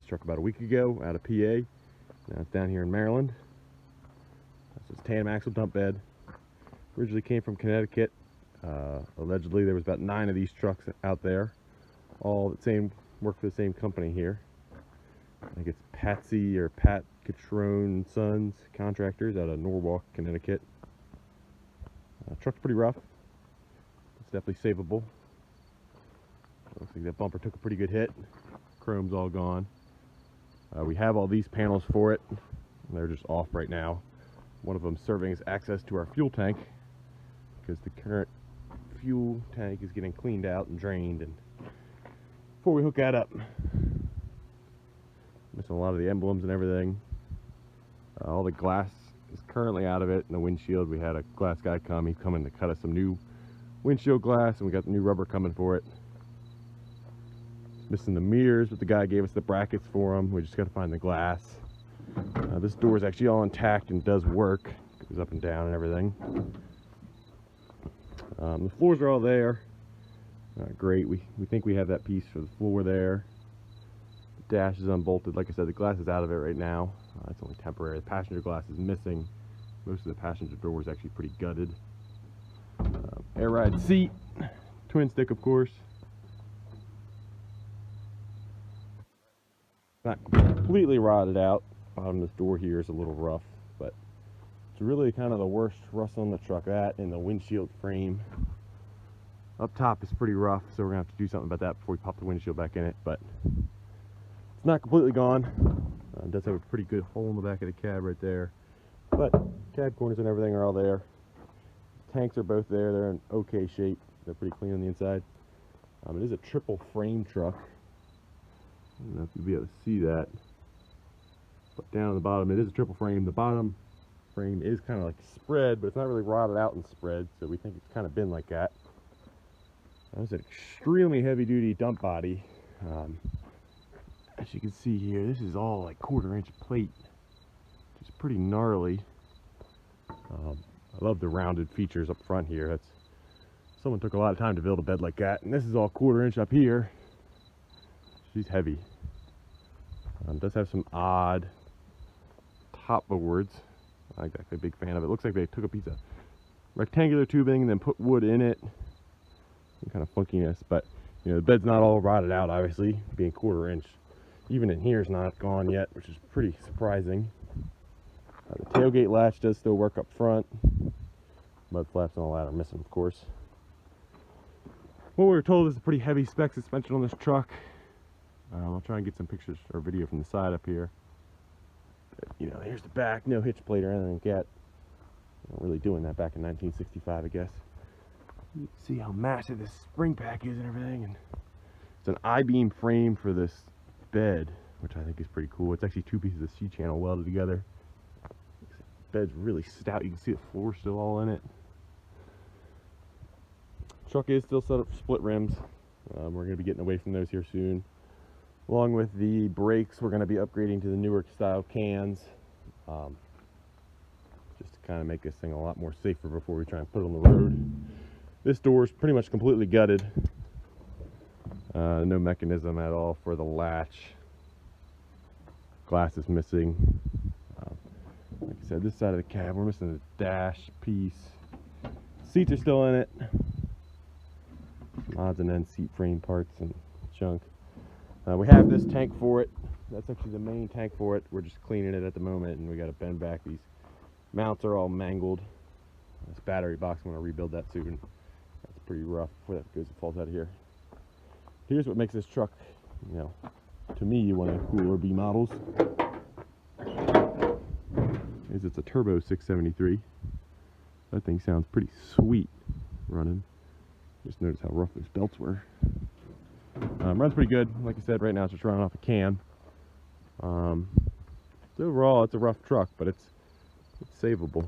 This truck about a week ago out of PA. Now it's down here in Maryland. This is tandem axle dump bed. Originally came from Connecticut. Allegedly there was about 9 of these trucks out there. All the same, work for the same company here. I think it's Patsy or Pat Catrone Sons Contractors out of Norwalk, Connecticut. Truck's pretty rough. It's definitely savable. Looks like that bumper took a pretty good hit. Chrome's all gone. We have all these panels for it. They're just off right now. One of them serving as access to our fuel tank because the current fuel tank is getting cleaned out and drained. And before we hook that up, missing a lot of the emblems and everything. All the glass is currently out of it in the windshield. We had a glass guy come. He's coming to cut us some new windshield glass, and we got the new rubber coming for it. Missing the mirrors, but the guy gave us the brackets for them. We just got to find the glass. This door is actually all intact and does work. It goes up and down and everything. The floors are all there. Great. We think we have that piece for the floor there. The dash is unbolted. Like I said, the glass is out of it right now. It's only temporary. The passenger glass is missing. Most of the passenger door is actually pretty gutted. Air ride seat. Twin stick, of course. Not completely rotted out. Bottom of this door here is a little rough, but it's really kind of the worst rust on the truck. That and the windshield frame. Up top is pretty rough, so we're gonna have to do something about that before we pop the windshield back in it, but it's not completely gone. It does have a pretty good hole in the back of the cab right there, but cab corners and everything are all there. Tanks are both there. They're in okay shape. They're pretty clean on the inside. It is a triple frame truck. I don't know if you'll be able to see that, but down at the bottom it is a triple frame. The bottom frame is kind of like spread, but it's not really rotted out and spread, so we think it's kind of been like that. That's an extremely heavy duty dump body. As you can see here, this is all like 1/4 inch plate, which is pretty gnarly. I love the rounded features up front here. Someone took a lot of time to build a bed like that, and this is all 1/4 inch up here. She's heavy. Does have some odd top boards. I'm not exactly a big fan of it. Looks like they took a piece of rectangular tubing and then put wood in it. Some kind of funkiness, but you know, the bed's not all rotted out, obviously, being 1/4 inch. Even in here is not gone yet, which is pretty surprising. The tailgate latch does still work up front. Mud flaps and all that are missing, of course. What we were told is a pretty heavy spec suspension on this truck. I'll try and get some pictures or video from the side up here. But, you know, here's the back, no hitch plate or anything yet. Not really doing that back in 1965, I guess. You can see how massive this spring pack is and everything. And it's an I-beam frame for this bed, which I think is pretty cool. It's actually 2 pieces of C-channel welded together. The bed's really stout. You can see the floor still all in it. Truck is still set up for split rims. We're going to be getting away from those here soon. Along with the brakes, we're going to be upgrading to the newer style cans, just to kind of make this thing a lot more safer before we try and put it on the road. This door is pretty much completely gutted. No mechanism at all for the latch. Glass is missing. Like I said, this side of the cab, we're missing the dash piece. Seats are still in it. Odds and ends seat frame parts and junk. We have this tank for it. That's actually the main tank for it. We're just cleaning it at the moment, and we got to bend back. These mounts are all mangled. This battery box, I'm going to rebuild that soon. That's pretty rough before that goes and falls out of here. Here's what makes this truck, you know, to me, one of the cooler B models. Is it's a turbo 673. That thing sounds pretty sweet running. Just notice how rough those belts were. Runs pretty good. Like I said, right now it's just running off a can. So overall, it's a rough truck, but it's savable.